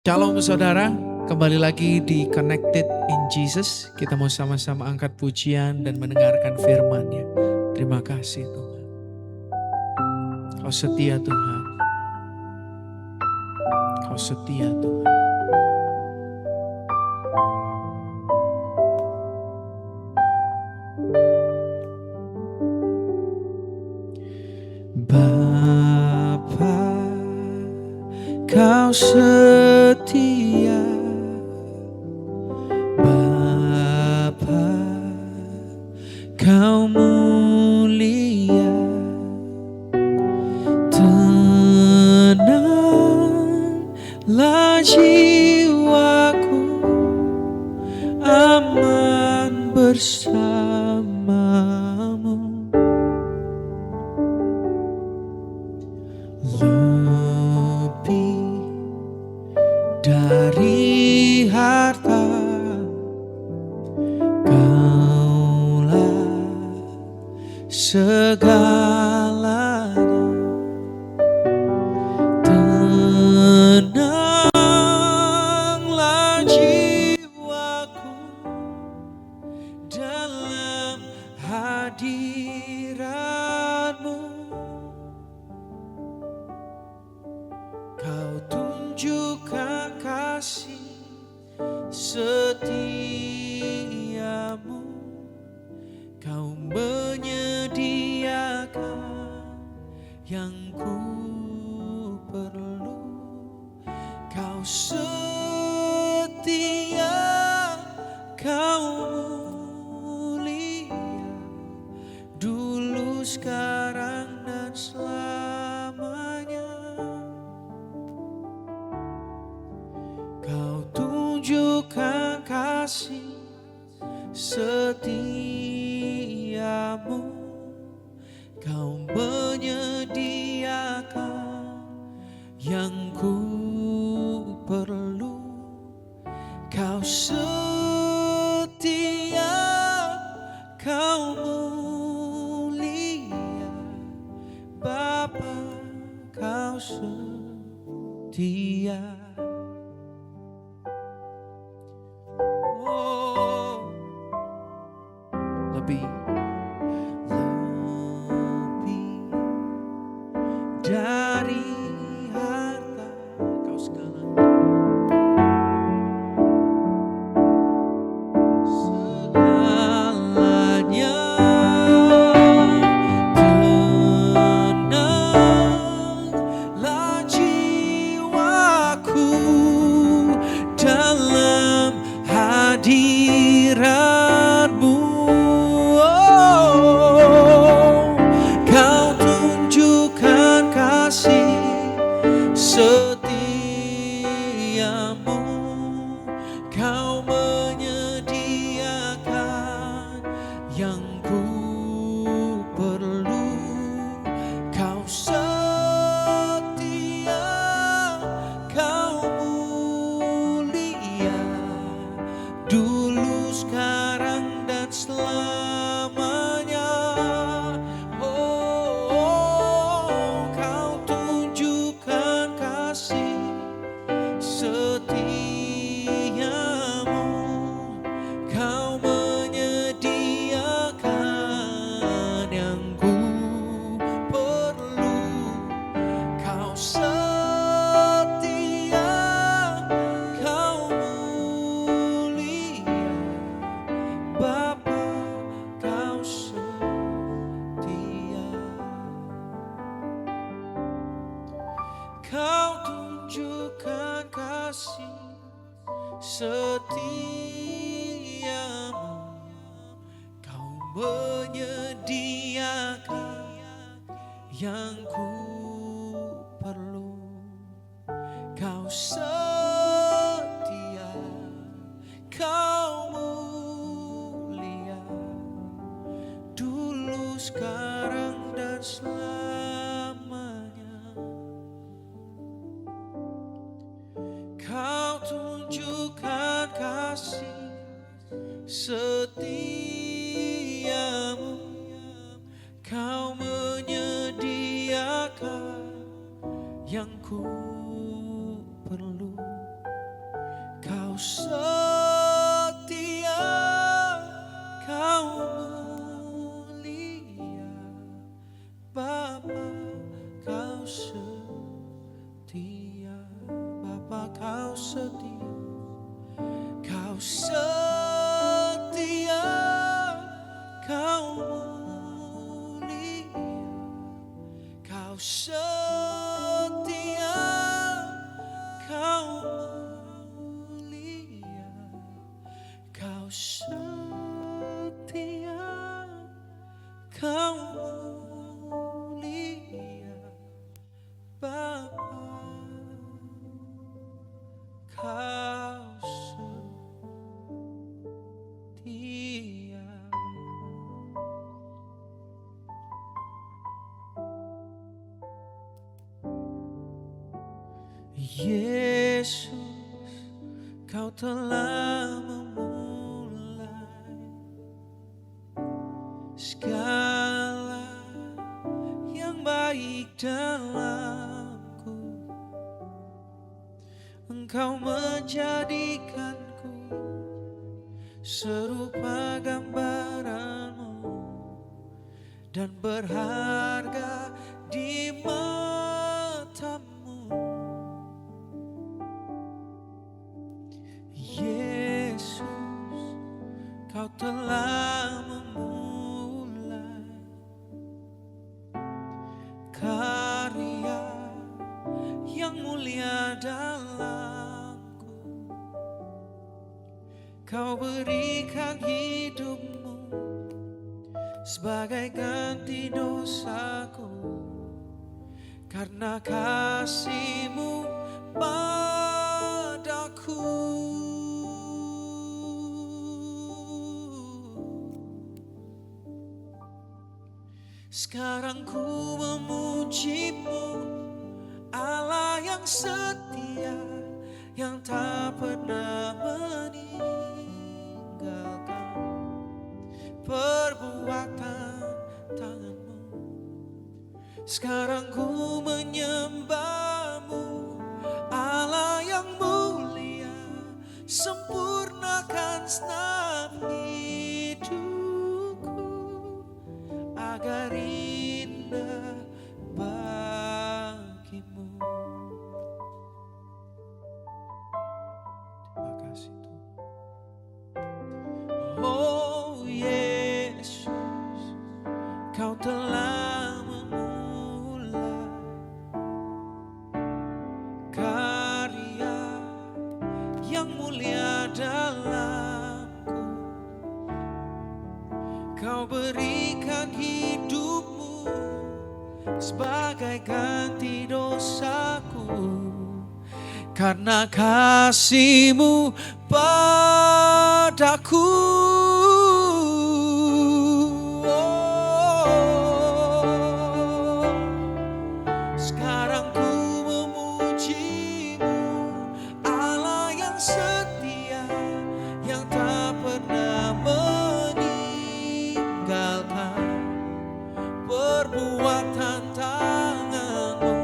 Shalom saudara, kembali lagi di Connected in Jesus. Kita mau sama-sama angkat pujian dan mendengarkan firman-Nya. Terima kasih Tuhan. Kau setia Tuhan. Kau setia Tuhan. Bapa, Kau setia. Bapa, Kau mulia. Tenanglah jiwaku, aman bersamamu. Lebih dari harta, Kaulah segalanya. Tenanglah jiwaku dalam hadirat-Mu. Kau tunjukkan kasih setiamu. Kau menyediakan yang ku perlu. Kau setia, Kau mulia, dulu, sekarang, dan selamanya. Kau tunjukkan kasih setiamu. Kau menyediakan yang ku perlu. Kau setia, Kau mulia, Bapa, Kau setia. Oh, lebih dari harta, Kau segalanya. Segalanya. Tenanglah jiwaku dalam hadirat-Mu. Kau tunjukkan kasih setiamu. Kau menyediakan yang ku perlu. Kau setia, Kau mulia, dulu, sekarang, dan selamanya. Oh, Kau tunjukkan kasih setiamu. Kau menyediakan yang ku perlu. Kau setia, Kau mulia, Bapa, Kau setia. Kau tunjukkan kasih setiamu. Kau menyediakan yang ku perlu. Kau setia, Kau mulia, dulu, sekarang, dan selamanya. Kau tunjukkan kasih setiamu. Kau menyediakan yang ku perlu. Kau setia, Kau mulia, Bapa, Kau setia, Bapa, Kau setia, Kau setia, Kau mulia, Kau setia, Kau mulia, Kau setia, Kau mulia, Bapa, Kau setia. Yesus, Kau telah memulai segala yang baik dalamku. Engkau menjadikanku serupa gambaran-Mu dan berharga di mata-Mu. Yesus, Kau telah memulai karya yang mulia dalamku. Kau berikan hidup-Mu sebagai ganti dosaku, karena kasih-Mu padaku. Sekarang ku memuji-Mu, Allah yang setia, yang tak pernah meninggalkan perbuatan tangan-Mu. Sekarang ku menyembah-Mu, Allah yang mulia, sempurnakan segenap hidupku agar indah bagi-Mu. Terima kasih Tuhan. Oh Yesus, Kau telah memulai karya yang mulia dalamku. Kau berikan hidup-Mu sebagai ganti dosaku, karena kasih-Mu padaku. Sekarang ku memuji-Mu, Allah yang setia, yang tak pernah meninggalkan perbuatan tangan-Mu.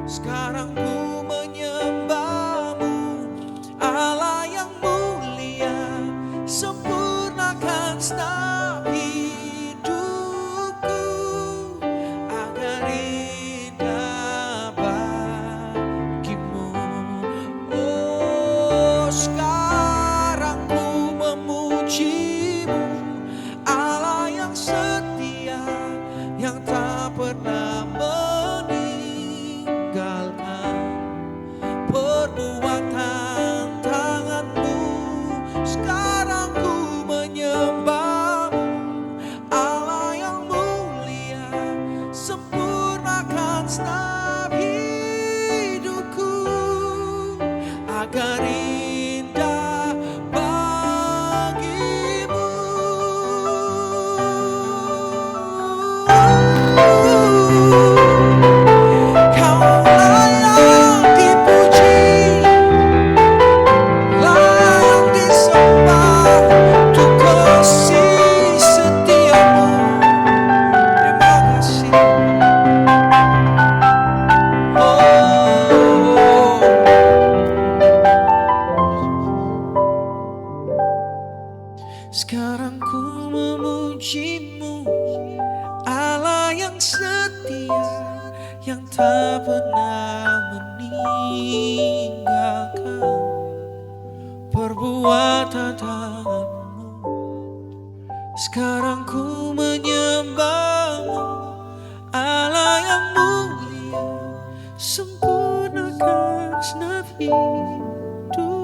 Sekarang ku menyembah-Mu, Allah yang mulia, sempurnakan segenap hidupku agar indah bagi-Mu. Oh, sekarang ku memuji-Mu, Allah yang setia, yang tak pernah meninggalkan perbuatan tangan-Mu. Sekarang ku menyembah-Mu, Allah yang mulia, sempurnakan segenap hidupku agar indah bagi-Mu. Kau layak dipuji, layak disembah, untuk kasih setia-Mu. Terima kasih. Oh, pernah meninggalkan perbuatan tanganmu. Sekarang ku menyembahmu, Allah yang mulia. Sempurnakan segenap hidupku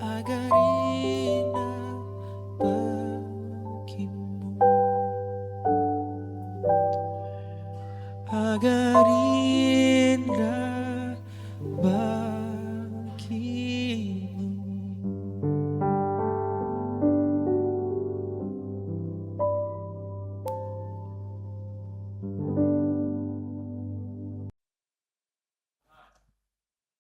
agar indah bagimu, agar indah bagimu.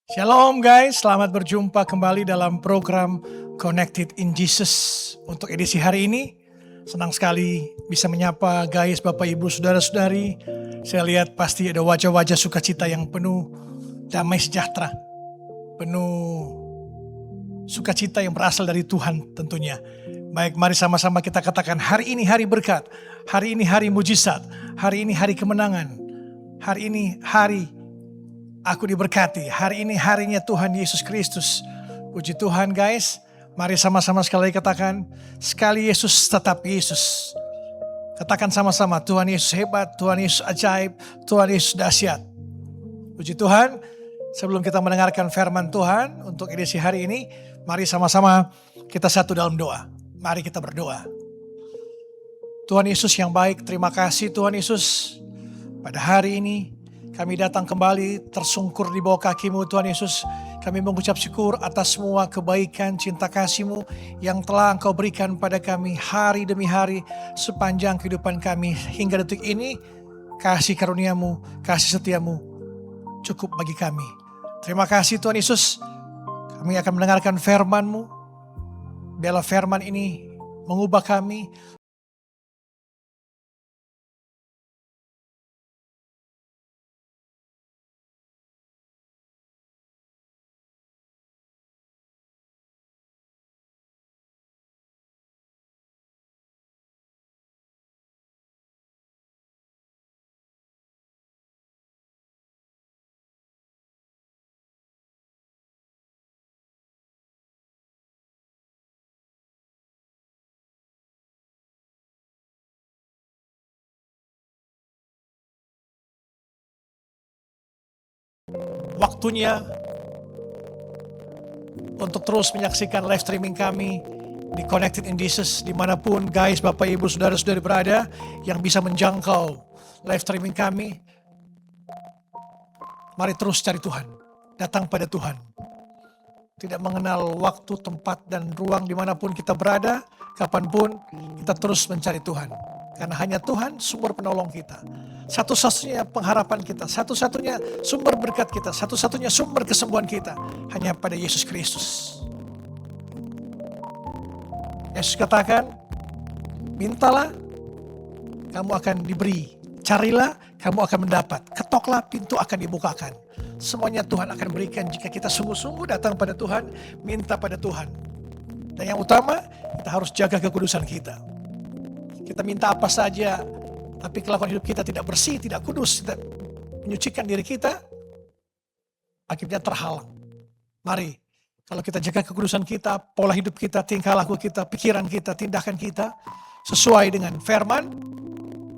Shalom guys, selamat berjumpa kembali dalam program Connected in Jesus. Untuk edisi hari ini, senang sekali bisa menyapa guys, Bapak Ibu, Saudara-saudari. Saya lihat pasti ada wajah-wajah sukacita yang penuh damai sejahtera. Penuh sukacita yang berasal dari Tuhan tentunya. Baik, mari sama-sama kita katakan hari ini hari berkat, hari ini hari mujizat, hari ini hari kemenangan, hari ini hari aku diberkati. Hari ini harinya Tuhan Yesus Kristus. Puji Tuhan guys. Mari sama-sama sekali katakan, sekali Yesus tetap Yesus. Katakan sama-sama, Tuhan Yesus hebat, Tuhan Yesus ajaib, Tuhan Yesus dahsyat. Puji Tuhan. Sebelum kita mendengarkan firman Tuhan untuk edisi hari ini, mari sama-sama kita satu dalam doa. Mari kita berdoa. Tuhan Yesus yang baik, terima kasih Tuhan Yesus. Pada hari ini kami datang kembali tersungkur di bawah kaki-Mu Tuhan Yesus. Kami mengucap syukur atas semua kebaikan cinta kasih-Mu yang telah Engkau berikan pada kami hari demi hari sepanjang kehidupan kami hingga detik ini. Kasih karunia-Mu, kasih setia-Mu cukup bagi kami. Terima kasih Tuhan Yesus. Kami akan mendengarkan firman-Mu. Biarlah firman ini mengubah kami. Waktunya untuk terus menyaksikan live streaming kami di Connected in Jesus, dimanapun guys, Bapak Ibu, Saudara-saudari berada yang bisa menjangkau live streaming kami. Mari terus cari Tuhan, datang pada Tuhan. Tidak mengenal waktu, tempat, dan ruang dimanapun kita berada, kapanpun kita terus mencari Tuhan. Karena hanya Tuhan sumber penolong kita. Satu-satunya pengharapan kita, satu-satunya sumber berkat kita, satu-satunya sumber kesembuhan kita. Hanya pada Yesus Kristus. Yesus katakan, mintalah, kamu akan diberi. Carilah, kamu akan mendapat. Ketoklah, pintu akan dibukakan. Semuanya Tuhan akan berikan jika kita sungguh-sungguh datang pada Tuhan, minta pada Tuhan. Dan yang utama, kita harus jaga kekudusan kita. Kita minta apa saja, tapi kelakuan hidup kita tidak bersih, tidak kudus, tidak menyucikan diri kita, akhirnya terhalang. Mari, kalau kita jaga kekudusan kita, pola hidup kita, tingkah laku kita, pikiran kita, tindakan kita, sesuai dengan firman,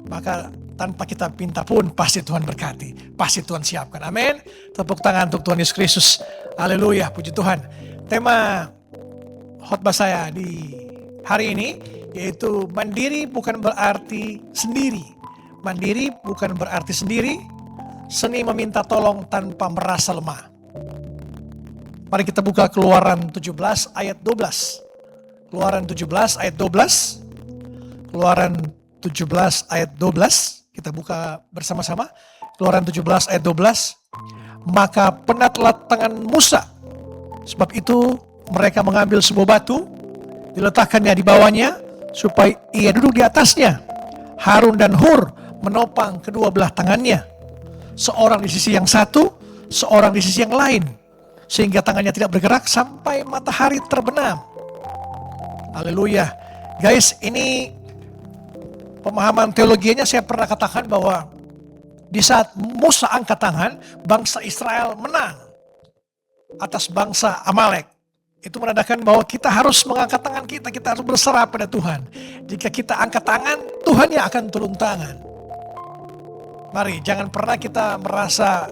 maka tanpa kita minta pun pasti Tuhan berkati, pasti Tuhan siapkan. Amin. Tepuk tangan untuk Tuhan Yesus Kristus. Haleluya, puji Tuhan. Tema khotbah saya di hari ini yaitu mandiri bukan berarti sendiri. Mandiri bukan berarti sendiri. Seni meminta tolong tanpa merasa lemah. Mari kita buka Keluaran 17 ayat 12. Keluaran 17 ayat 12. Keluaran 17 ayat 12. Kita buka bersama-sama. Keluaran 17 ayat 12. Maka penatlah tangan Musa. Sebab itu mereka mengambil sebuah batu, diletakkannya di bawahnya, supaya ia duduk di atasnya. Harun dan Hur menopang kedua belah tangannya. Seorang di sisi yang satu, seorang di sisi yang lain. Sehingga tangannya tidak bergerak sampai matahari terbenam. Haleluya. Guys, ini pemahaman teologianya saya pernah katakan bahwa Di saat Musa angkat tangan, bangsa Israel menang atas bangsa Amalek. Itu menandakan bahwa kita harus mengangkat tangan kita harus berserah pada Tuhan. Jika kita angkat tangan, Tuhan yang akan turun tangan. Mari, jangan pernah kita merasa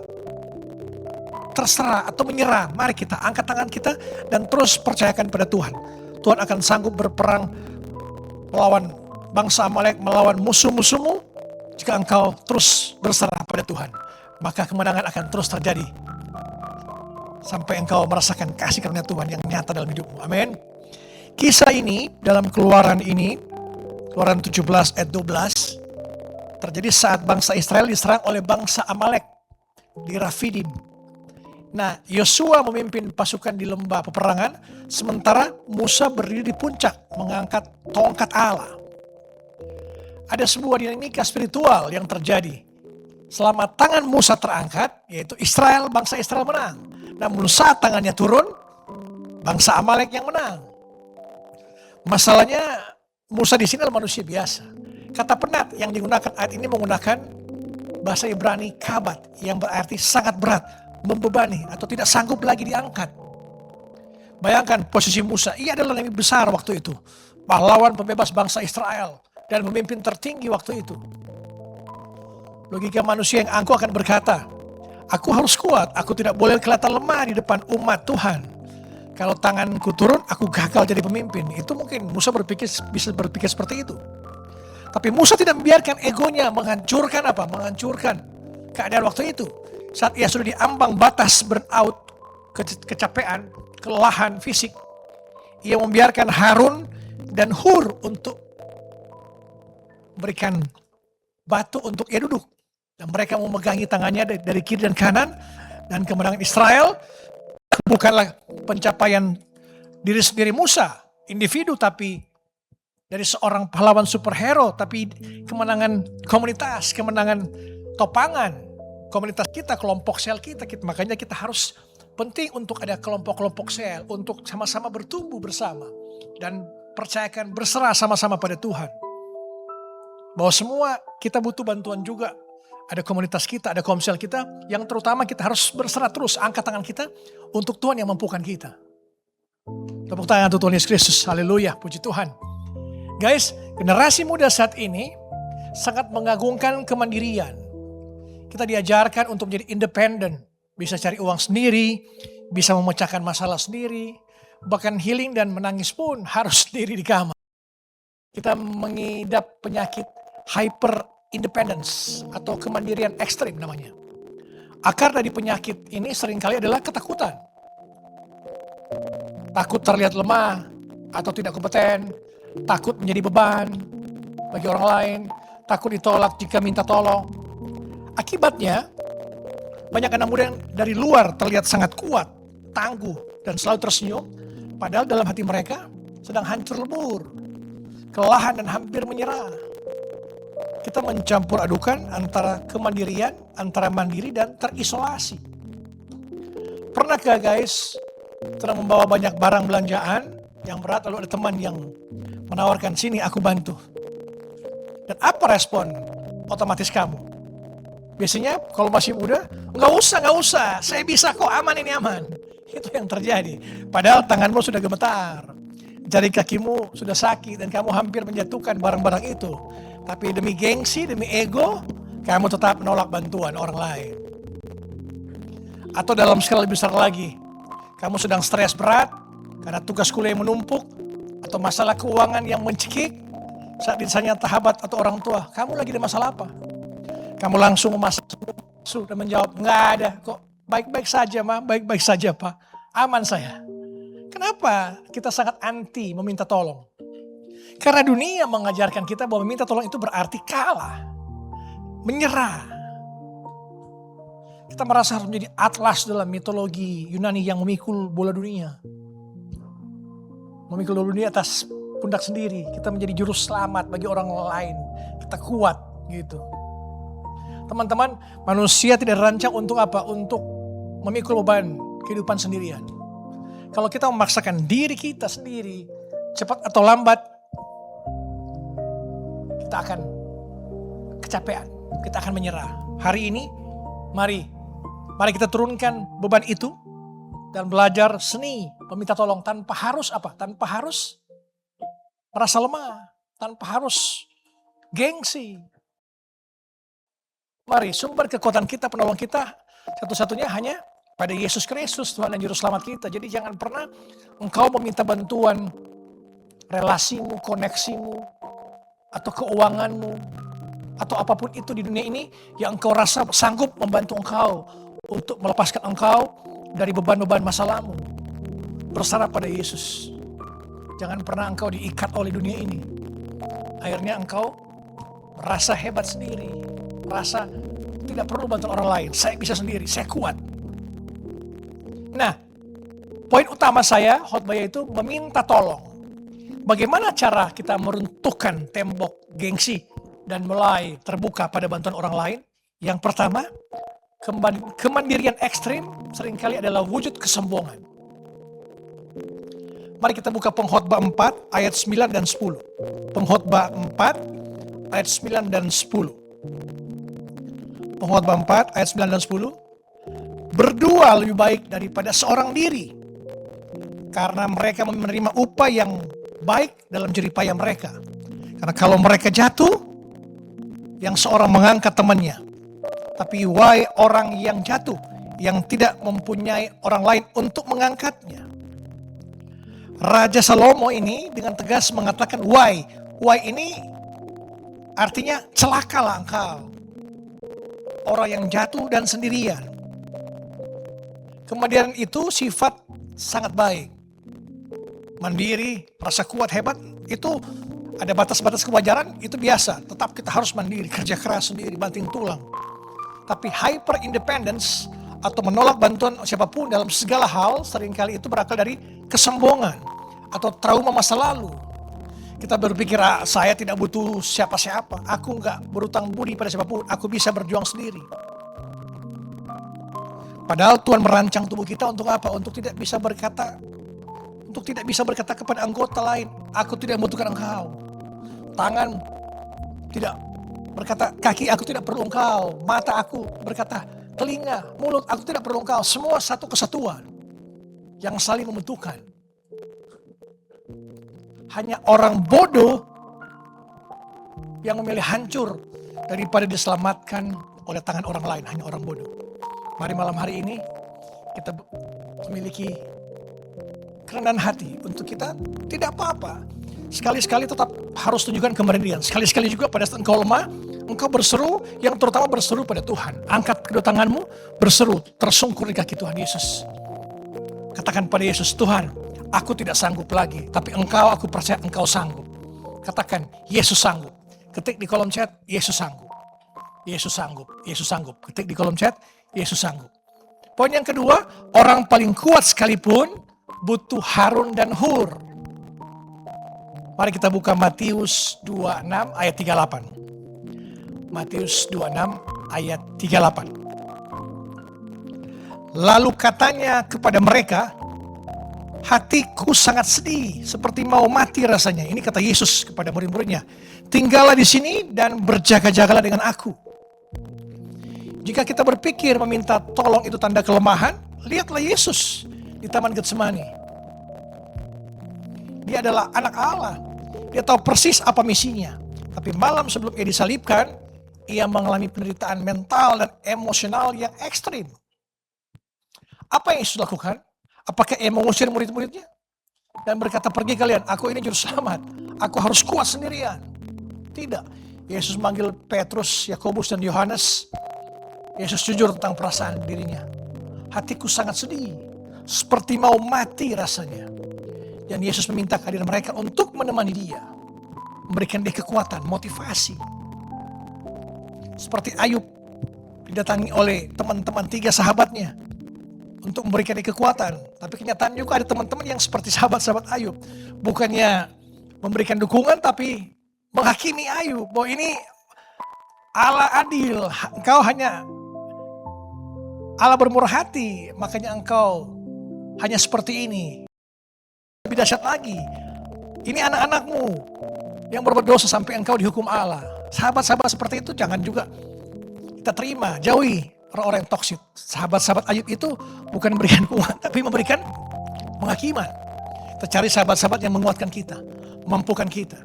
terserah atau menyerah. Mari kita angkat tangan kita dan terus percayakan pada Tuhan. Tuhan akan sanggup berperang melawan bangsa Amalek, melawan musuh-musuhmu. Jika engkau terus berserah pada Tuhan, maka kemenangan akan terus terjadi. Sampai engkau merasakan kasih karunia Tuhan yang nyata dalam hidupmu. Amin. Kisah ini dalam Keluaran 17 ayat 12, terjadi saat bangsa Israel diserang oleh bangsa Amalek di Rafidim. Nah, Yosua memimpin pasukan di lembah peperangan, sementara Musa berdiri di puncak mengangkat tongkat Allah. Ada sebuah dinamika spiritual yang terjadi. Selama tangan Musa terangkat, yaitu bangsa Israel menang. Namun saat tangannya turun, bangsa Amalek yang menang. Masalahnya Musa di sini adalah manusia biasa. Kata penat yang digunakan ayat ini menggunakan bahasa Ibrani kabat, yang berarti sangat berat, membebani atau tidak sanggup lagi diangkat. Bayangkan posisi Musa, ia adalah lebih besar waktu itu, pahlawan pembebas bangsa Israel dan pemimpin tertinggi waktu itu. Logika manusia yang angkuh akan berkata, aku harus kuat, aku tidak boleh kelihatan lemah di depan umat Tuhan. Kalau tanganku turun, aku gagal jadi pemimpin. Itu mungkin Musa bisa berpikir seperti itu. Tapi Musa tidak membiarkan egonya menghancurkan keadaan waktu itu. Saat ia sudah diambang batas burnout, kecapean, kelelahan fisik, ia membiarkan Harun dan Hur untuk berikan batu untuk ia duduk. Dan mereka memegangi tangannya dari kiri dan kanan. Dan kemenangan Israel bukanlah pencapaian diri sendiri Musa, individu, tapi dari seorang pahlawan superhero, tapi kemenangan komunitas, kemenangan topangan, komunitas kita, kelompok sel kita. Makanya kita harus penting untuk ada kelompok-kelompok sel, untuk sama-sama bertumbuh bersama. Dan percayakan berserah sama-sama pada Tuhan. Bahwa semua kita butuh bantuan juga. Ada komunitas kita, ada komsel kita, yang terutama kita harus berserah terus, angkat tangan kita untuk Tuhan yang mampukan kita. Tepuk tangan untuk Tuhan Yesus Kristus, haleluya, puji Tuhan. Guys, generasi muda saat ini sangat mengagungkan kemandirian. Kita diajarkan untuk menjadi independen, bisa cari uang sendiri, bisa memecahkan masalah sendiri, bahkan healing dan menangis pun harus sendiri di kamar. Kita mengidap penyakit hyper independence atau kemandirian ekstrim namanya. Akar dari penyakit ini seringkali adalah ketakutan. Takut terlihat lemah atau tidak kompeten, takut menjadi beban bagi orang lain, takut ditolak jika minta tolong. Akibatnya, banyak anak muda yang dari luar terlihat sangat kuat, tangguh, dan selalu tersenyum, padahal dalam hati mereka sedang hancur lebur, kelelahan dan hampir menyerah. Kita mencampur adukan antara kemandirian, antara mandiri dan terisolasi. Pernahkah guys, sedang membawa banyak barang belanjaan yang berat, lalu ada teman yang menawarkan, sini aku bantu. Dan apa respon otomatis kamu? Biasanya kalau masih muda, nggak usah, saya bisa kok, aman ini aman. Itu yang terjadi. Padahal tanganmu sudah gemetar, jari kakimu sudah sakit dan kamu hampir menjatuhkan barang-barang itu. Tapi demi gengsi, demi ego, kamu tetap menolak bantuan orang lain. Atau dalam skala lebih besar lagi, kamu sedang stres berat karena tugas kuliah yang menumpuk atau masalah keuangan yang mencekik. Saat ditanya sahabat atau orang tua, kamu lagi ada masalah apa? Kamu langsung memasak dan menjawab, nggak ada kok, baik-baik saja ma, baik-baik saja pak, aman saya. Kenapa kita sangat anti meminta tolong? Karena dunia mengajarkan kita bahwa meminta tolong itu berarti kalah, menyerah. Kita merasa harus menjadi Atlas dalam mitologi Yunani yang memikul bola dunia. Memikul bola dunia atas pundak sendiri. Kita menjadi juru selamat bagi orang lain. Kita kuat gitu. Teman-teman, manusia tidak dirancang untuk apa? Untuk memikul beban kehidupan sendirian. Kalau kita memaksakan diri kita sendiri, cepat atau lambat, kita akan kecapean, kita akan menyerah. Hari ini, mari kita turunkan beban itu dan belajar seni meminta tolong tanpa harus apa? Tanpa harus merasa lemah, tanpa harus gengsi. Mari, sumber kekuatan kita, penolong kita, satu-satunya hanya pada Yesus Kristus, Tuhan dan Juru Selamat kita. Jadi jangan pernah engkau meminta bantuan relasimu, koneksimu, atau keuanganmu, atau apapun itu di dunia ini yang engkau rasa sanggup membantu engkau untuk melepaskan engkau dari beban-beban masa lalu. Bersarap pada Yesus. Jangan pernah engkau diikat oleh dunia ini. Akhirnya engkau merasa hebat sendiri, merasa tidak perlu bantuan orang lain. Saya bisa sendiri, saya kuat. Nah, poin utama saya khotbah itu meminta tolong. Bagaimana cara kita meruntuhkan tembok gengsi dan mulai terbuka pada bantuan orang lain? Yang pertama, kemandirian ekstrim seringkali adalah wujud kesombongan. Mari kita buka Pengkhotbah 4 ayat 9 dan 10. Pengkhotbah 4 ayat 9 dan 10. Pengkhotbah 4 ayat 9 dan 10. Berdua lebih baik daripada seorang diri, karena mereka menerima upah yang baik dalam jeripaya mereka. Karena kalau mereka jatuh, yang seorang mengangkat temannya. Tapi wahai orang yang jatuh, yang tidak mempunyai orang lain untuk mengangkatnya. Raja Salomo ini dengan tegas mengatakan why. Why ini artinya celakalah engkau, orang yang jatuh dan sendirian. Kemudian itu sifat sangat baik. Mandiri, rasa kuat, hebat, itu ada batas-batas kewajaran, itu biasa. Tetap kita harus mandiri, kerja keras sendiri, banting tulang. Tapi hyper independence atau menolak bantuan siapapun dalam segala hal seringkali itu berakal dari kesombongan atau trauma masa lalu. Kita berpikir saya tidak butuh siapa-siapa, aku nggak berutang budi pada siapapun, aku bisa berjuang sendiri. Padahal Tuhan merancang tubuh kita untuk apa? Untuk tidak bisa berkata kepada anggota lain, aku tidak membutuhkan engkau. Tangan tidak berkata, kaki aku tidak perlu engkau. Mata aku berkata, telinga, mulut aku tidak perlu engkau. Semua satu kesatuan yang saling membutuhkan. Hanya orang bodoh yang memilih hancur daripada diselamatkan oleh tangan orang lain. Hanya orang bodoh. Mari malam hari ini kita memiliki kerendahan hati untuk kita tidak apa-apa. Sekali-sekali tetap harus tunjukkan kemandirian. Sekali-sekali juga pada saat engkau lemah, engkau berseru, yang terutama berseru pada Tuhan. Angkat kedua tanganmu, berseru, tersungkur di kaki Tuhan Yesus. Katakan pada Yesus, Tuhan, aku tidak sanggup lagi, tapi engkau, aku percaya engkau sanggup. Katakan, Yesus sanggup. Ketik di kolom chat, Yesus sanggup. Yesus sanggup, Yesus sanggup. Ketik di kolom chat, Yesus sanggup. Poin yang kedua, orang paling kuat sekalipun butuh Harun dan Hur. Mari kita buka Matius 26 ayat 38. Matius 26 ayat 38. Lalu katanya kepada mereka, hatiku sangat sedih, seperti mau mati rasanya. Ini kata Yesus kepada murid-muridnya. Tinggallah di sini dan berjaga-jagalah dengan aku. Jika kita berpikir meminta tolong itu tanda kelemahan, lihatlah Yesus di Taman Getsemani. Dia adalah anak Allah. Dia tahu persis apa misinya. Tapi malam sebelum ia disalibkan, ia mengalami penderitaan mental dan emosional yang ekstrim. Apa yang Yesus lakukan? Apakah ia mengusir murid-muridnya? Dan berkata, pergi kalian, aku ini juru selamat. Aku harus kuat sendirian. Tidak. Yesus manggil Petrus, Yakobus, dan Yohanes. Yesus jujur tentang perasaan dirinya. Hatiku sangat sedih, seperti mau mati rasanya. Dan Yesus meminta kehadiran mereka untuk menemani dia. Memberikan dia kekuatan, motivasi. Seperti Ayub didatangi oleh teman-teman 3 sahabatnya untuk memberikan dia kekuatan. Tapi kenyataan juga ada teman-teman yang seperti sahabat-sahabat Ayub. Bukannya memberikan dukungan tapi menghakimi Ayub. Bahwa ini Allah adil, engkau hanya Allah bermurah hati, makanya engkau hanya seperti ini. Lebih dahsyat lagi, ini anak-anakmu yang berbuat dosa sampai engkau dihukum Allah. Sahabat-sahabat seperti itu jangan juga Kita terima, jauhi orang-orang yang toksik. Sahabat-sahabat Ayub itu bukan memberikan kekuatan, tapi memberikan penghakiman. Kita cari sahabat-sahabat yang menguatkan kita, memampukan kita.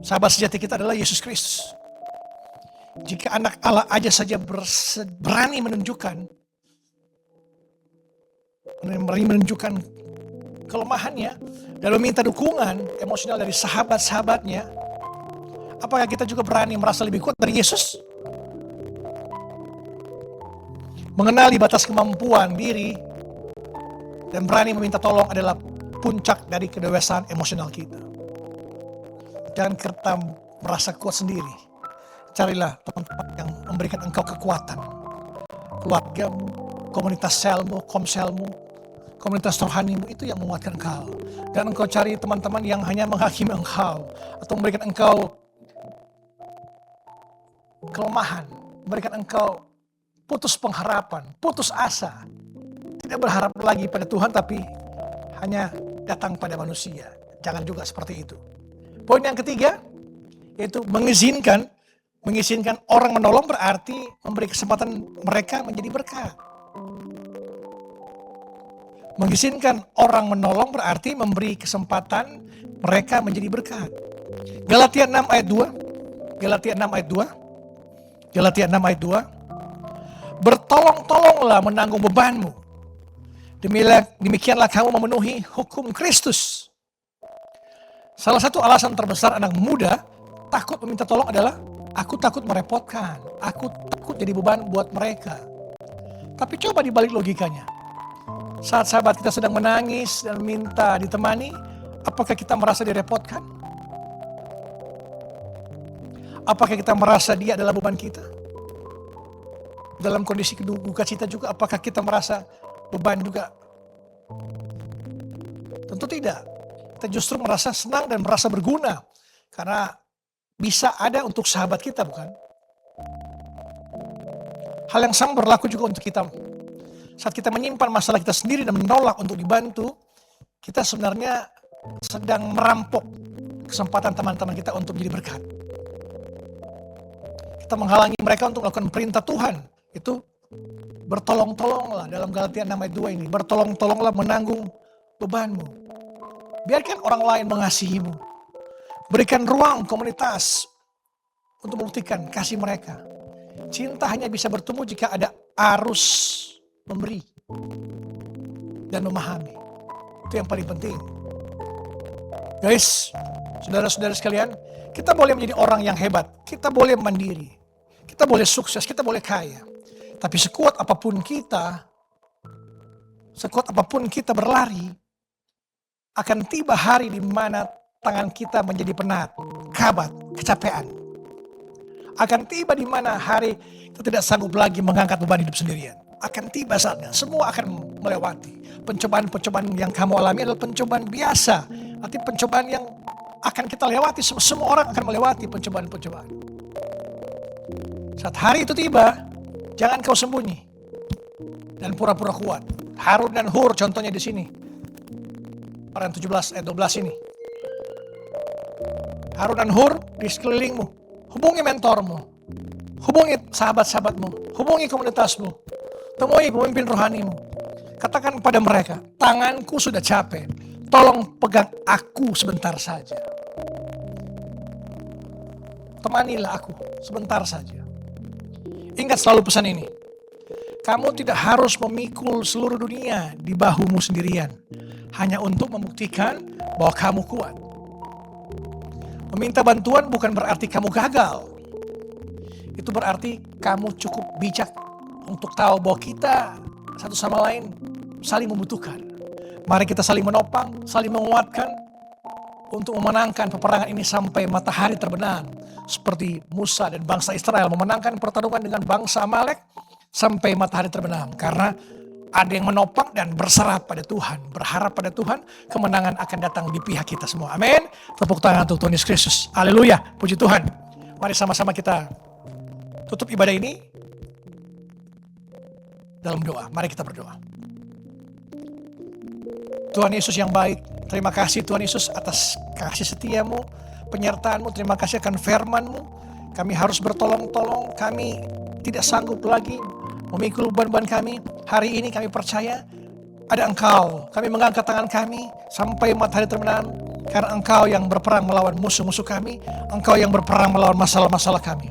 Sahabat sejati kita adalah Yesus Kristus. Jika anak Allah aja saja berani menunjukkan kelemahannya dan meminta dukungan emosional dari sahabat-sahabatnya, apakah kita juga berani merasa lebih kuat dari Yesus? Mengenali batas kemampuan diri dan berani meminta tolong adalah puncak dari kedewasaan emosional kita. Jangan kita merasa kuat sendiri. Carilah teman-teman yang memberikan engkau kekuatan. Keluargamu, komunitas selmu, komselmu, komunitas rohanimu, itu yang menguatkan engkau. Dan engkau cari teman-teman yang hanya menghakimi engkau atau memberikan engkau kelemahan, memberikan engkau putus pengharapan, putus asa. Tidak berharap lagi pada Tuhan tapi hanya datang pada manusia. Jangan juga seperti itu. Poin yang ketiga yaitu mengizinkan orang menolong berarti memberi kesempatan mereka menjadi berkat. Mengizinkan orang menolong berarti memberi kesempatan mereka menjadi berkat. Galatia 6 ayat 2. Galatia 6 ayat 2. Galatia 6 ayat 2. Bertolong-tolonglah menanggung bebanmu. Demikianlah kamu memenuhi hukum Kristus. Salah satu alasan terbesar anak muda takut meminta tolong adalah aku takut merepotkan. Aku takut jadi beban buat mereka. Tapi coba dibalik logikanya. Saat sahabat kita sedang menangis dan minta ditemani, apakah kita merasa direpotkan? Apakah kita merasa dia adalah beban kita? Dalam kondisi duka cita juga, apakah kita merasa beban juga? Tentu tidak. Kita justru merasa senang dan merasa berguna. Karena bisa ada untuk sahabat kita, bukan? Hal yang sama berlaku juga untuk kita. Saat kita menyimpan masalah kita sendiri dan menolak untuk dibantu, kita sebenarnya sedang merampok kesempatan teman-teman kita untuk menjadi berkat. Kita menghalangi mereka untuk melakukan perintah Tuhan. Itu bertolong-tolonglah dalam Galatia 6 ayat 2 ini. Bertolong-tolonglah menanggung bebanmu. Biarkan orang lain mengasihimu. Berikan ruang komunitas untuk membuktikan kasih mereka. Cinta hanya bisa bertumbuh jika ada arus memberi dan memahami. Itu yang paling penting. Guys, saudara-saudara sekalian, kita boleh menjadi orang yang hebat. Kita boleh mandiri. Kita boleh sukses, kita boleh kaya. Tapi sekuat apapun kita berlari, akan tiba hari di mana tangan kita menjadi penat, kabat, kecapean. Akan tiba di mana hari kita tidak sanggup lagi mengangkat beban hidup sendirian. Akan tiba saatnya, semua akan melewati. Pencobaan-pencobaan yang kamu alami adalah pencobaan biasa. Artinya pencobaan yang akan kita lewati, semua orang akan melewati pencobaan-pencobaan. Saat hari itu tiba, jangan kau sembunyi dan pura-pura kuat. Harun dan Hur contohnya di sini. Paran 17 ayat 12 ini. Harun dan Hur di sekelilingmu. Hubungi mentormu. Hubungi sahabat-sahabatmu. Hubungi komunitasmu. Temui pemimpin rohanimu. Katakan pada mereka, tanganku sudah capek. Tolong pegang aku sebentar saja. Temanilah aku sebentar saja. Ingat selalu pesan ini. Kamu tidak harus memikul seluruh dunia di bahumu sendirian. Hanya untuk membuktikan bahwa kamu kuat. Meminta bantuan bukan berarti kamu gagal. Itu berarti kamu cukup bijak untuk tahu bahwa kita satu sama lain saling membutuhkan. Mari kita saling menopang, saling menguatkan untuk memenangkan peperangan ini sampai matahari terbenam. Seperti Musa dan bangsa Israel memenangkan pertarungan dengan bangsa Amalek sampai matahari terbenam. Karena ada yang menopang dan berserah pada Tuhan. Berharap pada Tuhan, kemenangan akan datang di pihak kita semua. Amin. Tepuk tangan untuk Tuhan Yesus Kristus. Haleluya. Puji Tuhan. Mari sama-sama kita tutup ibadah ini dalam doa. Mari kita berdoa. Tuhan Yesus yang baik, terima kasih Tuhan Yesus atas kasih setiamu, penyertaan-Mu. Terima kasih akan firman-Mu. Kami harus bertolong-tolong, kami tidak sanggup lagi memikul beban-beban kami. Hari ini kami percaya ada Engkau. Kami mengangkat tangan kami sampai matahari terbenam, karena Engkau yang berperang melawan musuh-musuh kami. Engkau yang berperang melawan masalah-masalah kami.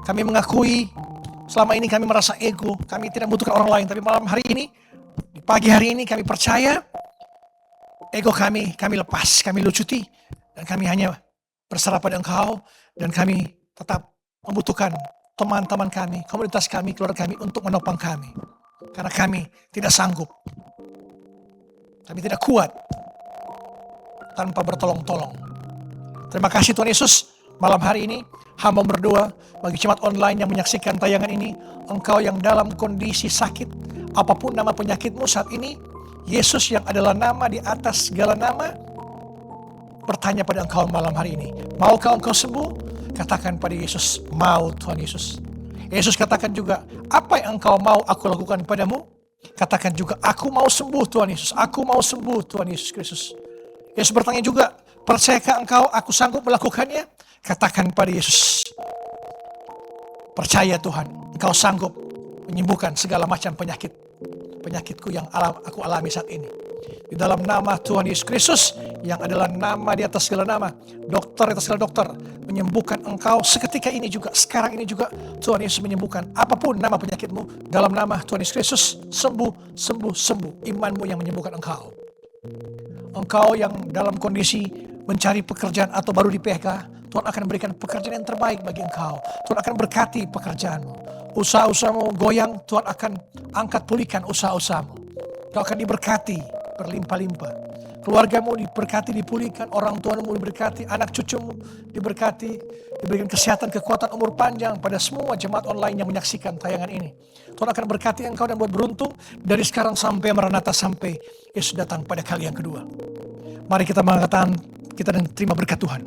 Kami mengakui selama ini kami merasa ego, kami tidak membutuhkan orang lain. Tapi malam hari ini, di pagi hari ini kami percaya ego kami lepas, kami lucuti. Dan kami hanya berserah pada Engkau. Dan kami tetap membutuhkan teman-teman kami, komunitas kami, keluarga kami untuk menopang kami. Karena kami tidak sanggup. Kami tidak kuat tanpa bertolong-tolong. Terima kasih Tuhan Yesus. Malam hari ini hamba berdoa bagi jemaat online yang menyaksikan tayangan ini. Engkau yang dalam kondisi sakit, apapun nama penyakitmu saat ini, Yesus yang adalah nama di atas segala nama, bertanya pada engkau malam hari ini. Maukah engkau sembuh? Katakan pada Yesus, mau Tuhan Yesus. Yesus katakan juga, apa yang engkau mau aku lakukan padamu? Katakan juga, aku mau sembuh Tuhan Yesus. Aku mau sembuh Tuhan Yesus Kristus. Yesus bertanya juga, percayakah engkau aku sanggup melakukannya? Katakan pada Yesus, percaya Tuhan, engkau sanggup menyembuhkan segala macam penyakitku yang aku alami saat ini. Di dalam nama Tuhan Yesus Kristus yang adalah nama di atas segala nama, dokter di atas segala dokter, menyembuhkan engkau seketika ini juga, sekarang ini juga. Tuhan Yesus menyembuhkan apapun nama penyakitmu. Dalam nama Tuhan Yesus Kristus, sembuh, sembuh, sembuh. Imanmu yang menyembuhkan engkau. Engkau yang dalam kondisi mencari pekerjaan atau baru di PHK, Tuhan akan berikan pekerjaan yang terbaik bagi engkau. Tuhan akan berkati pekerjaanmu. Usaha-usahamu goyang, Tuhan akan angkat pulihkan usaha-usahamu. Kau akan diberkati berlimpah-limpah. Keluargamu diberkati, dipulihkan. Orang tuamu diberkati, anak cucumu diberkati. Diberikan kesehatan, kekuatan, umur panjang pada semua jemaat online yang menyaksikan tayangan ini. Tuhan akan berkati engkau dan buat beruntung dari sekarang sampai Maranatha, sampai Yesus datang pada kali yang kedua. Mari kita mengatakan kita dan terima berkat Tuhan.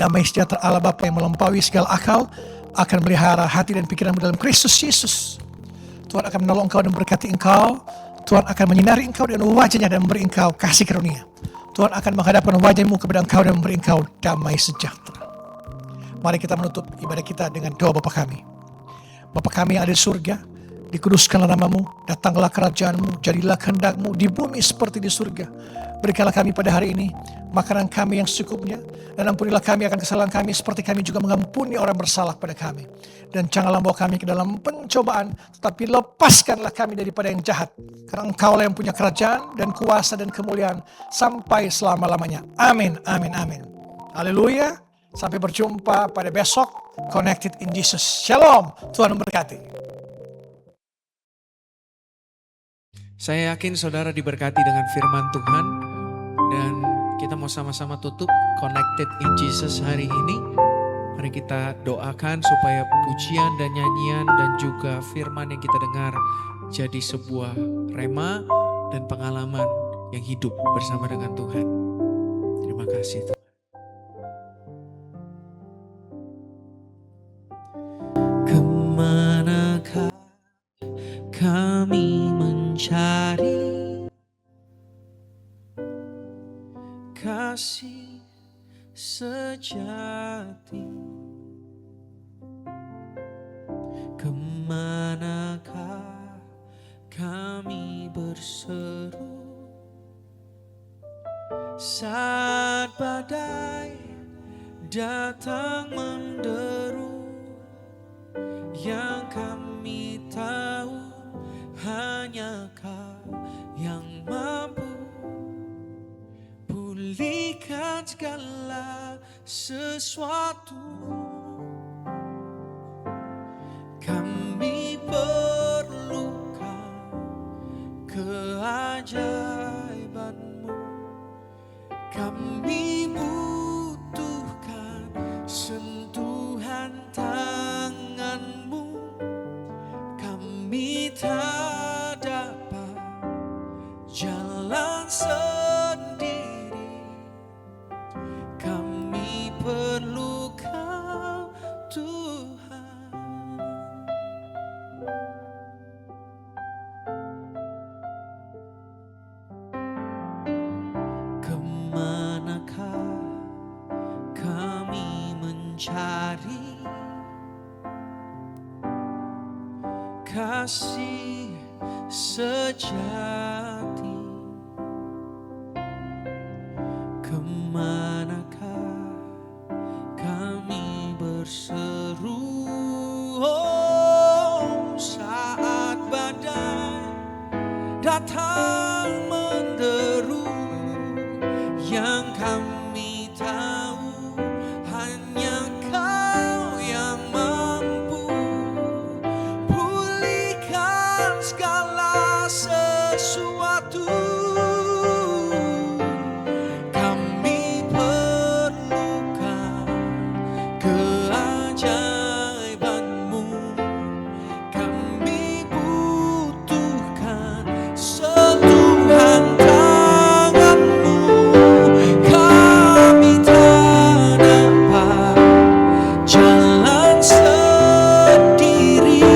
Damai sejahtera Allah Bapa yang melampaui segala akal akan melihara hati dan pikiranmu dalam Kristus Yesus. Tuhan akan menolong engkau dan berkati engkau. Tuhan akan menyinari engkau dengan wajahnya dan memberi engkau kasih karunia. Tuhan akan menghadapkan wajahmu kepada engkau dan memberi engkau damai sejahtera. Mari kita menutup ibadah kita dengan doa Bapa kami. Bapa kami yang ada di surga, dikuduskanlah namamu, datanglah kerajaanmu, jadilah kehendakmu di bumi seperti di surga. Berikanlah kami pada hari ini makanan kami yang secukupnya, dan ampunilah kami akan kesalahan kami seperti kami juga mengampuni orang bersalah pada kami. Dan janganlah bawa kami ke dalam pencobaan, tetapi lepaskanlah kami daripada yang jahat. Karena engkaulah yang punya kerajaan dan kuasa dan kemuliaan sampai selama-lamanya. Amin, amin, amin. Haleluya. Sampai berjumpa pada besok. Connected in Jesus. Shalom. Tuhan memberkati. Saya yakin saudara diberkati dengan firman Tuhan. Dan kita mau sama-sama tutup Connected in Jesus hari ini. Mari kita doakan supaya pujian dan nyanyian dan juga firman yang kita dengar jadi sebuah rema dan pengalaman yang hidup bersama dengan Tuhan. Terima kasih Tuhan. Kemanakah kami mencari kasih sejati? Kemanakah kami berseru saat badai datang menderu? Yang kami tahu hanya Kau yang mampu pulihkan segala sesuatu. Kami perlukan keajaiban-Mu. Kami butuhkan sentuhan tangan-Mu. Kami tak dapat jalan sendiri. Kami perlu Kau Tuhan. Kemanakah kami mencari kasih sejati, kemanakah kami berseru, oh, saat badai datang menderu, yang kami tahu hanya Kau yang mampu pulihkan segala sesuatu. Kami perlukan keajaiban-Mu, kami butuhkan sentuhan tangan-Mu. Kami tak dapat jalan sendiri,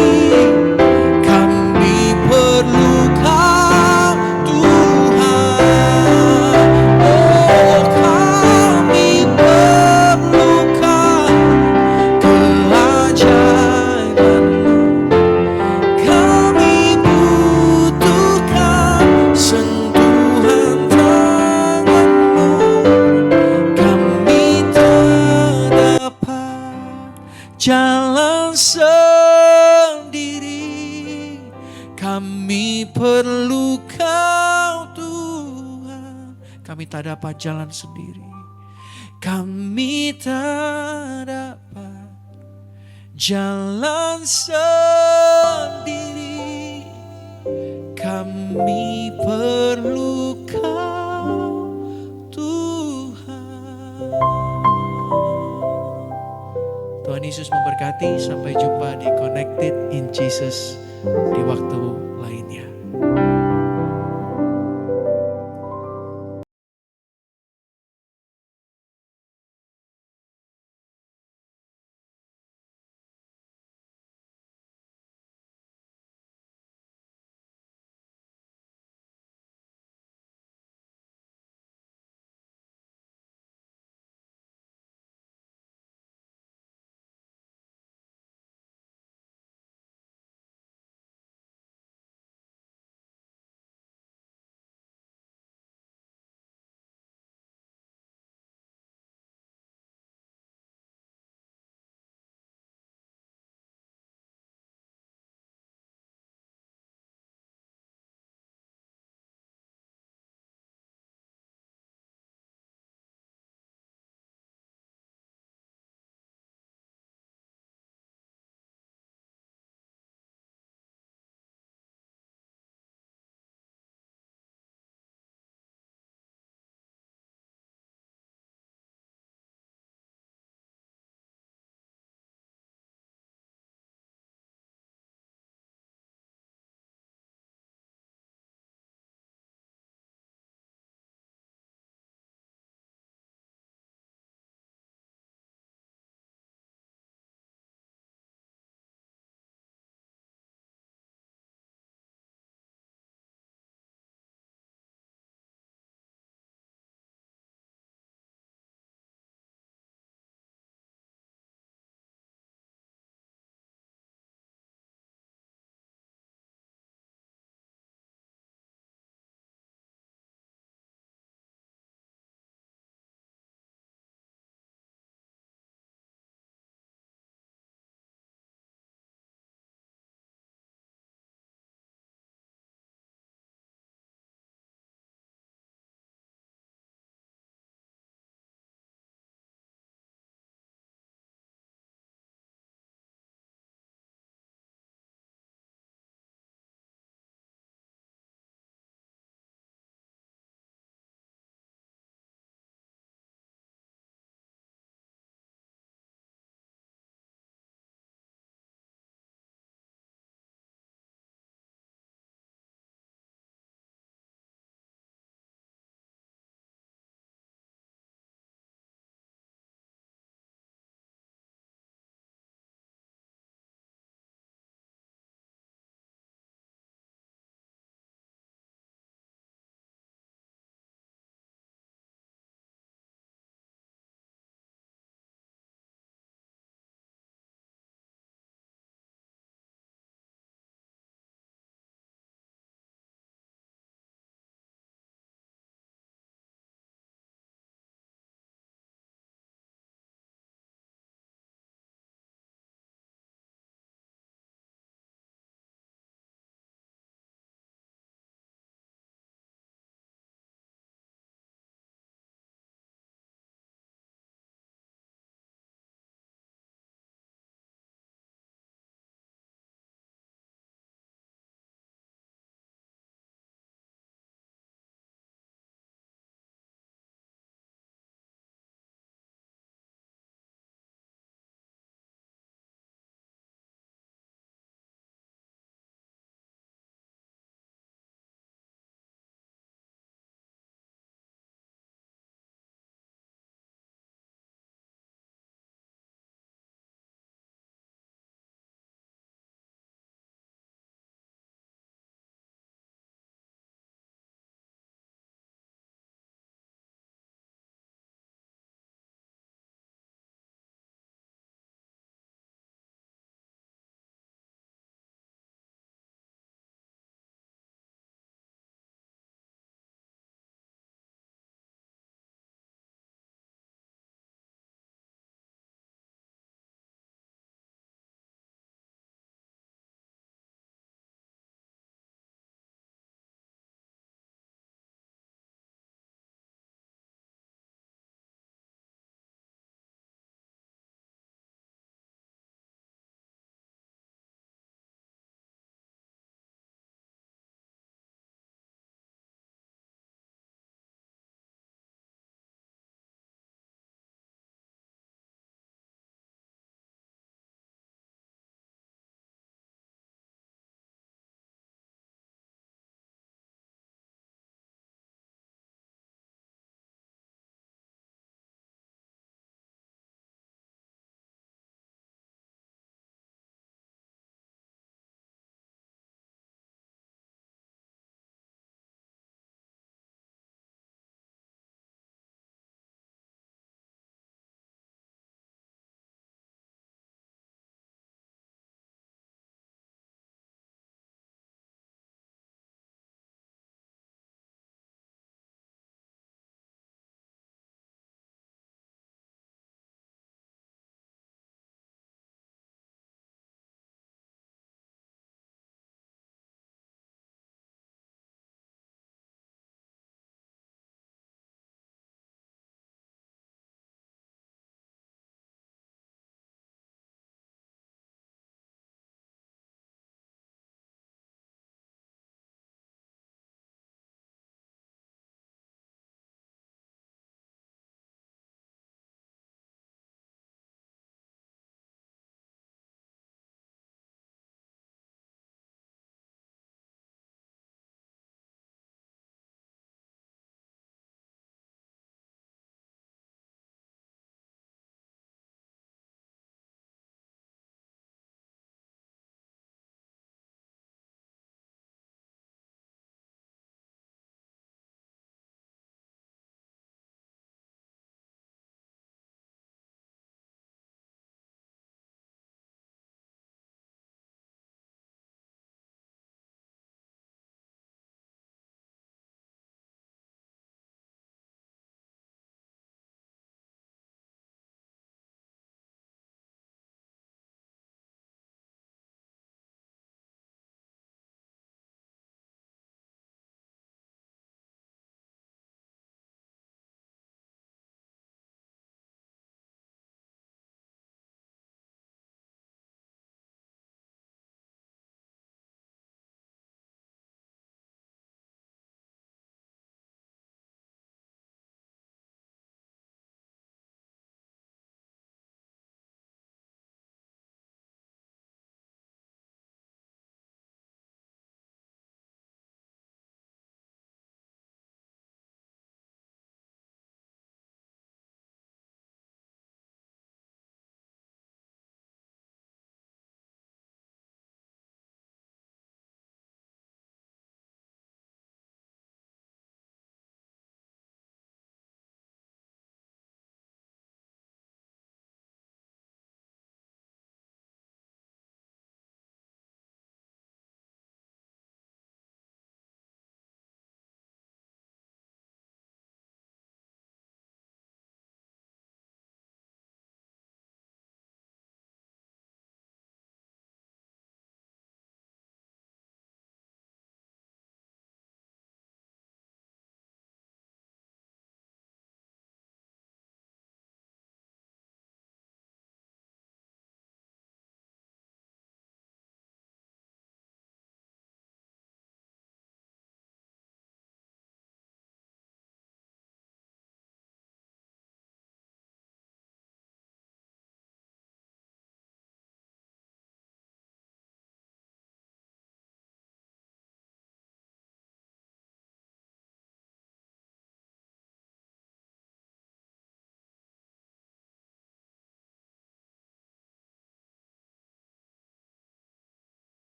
kami perlu Kau Tuhan. Oh, kami perlukan keajaiban-Mu, kami butuhkan sentuhan tangan-Mu. Kami tak dapat jalan sendiri, kami perlu Kau Tuhan. Kami tak dapat jalan sendiri, kami tak dapat jalan sendiri, kami perlu Kau Tuhan. Tuhan Yesus memberkati. Sampai jumpa di Connected in Jesus di waktu lainnya.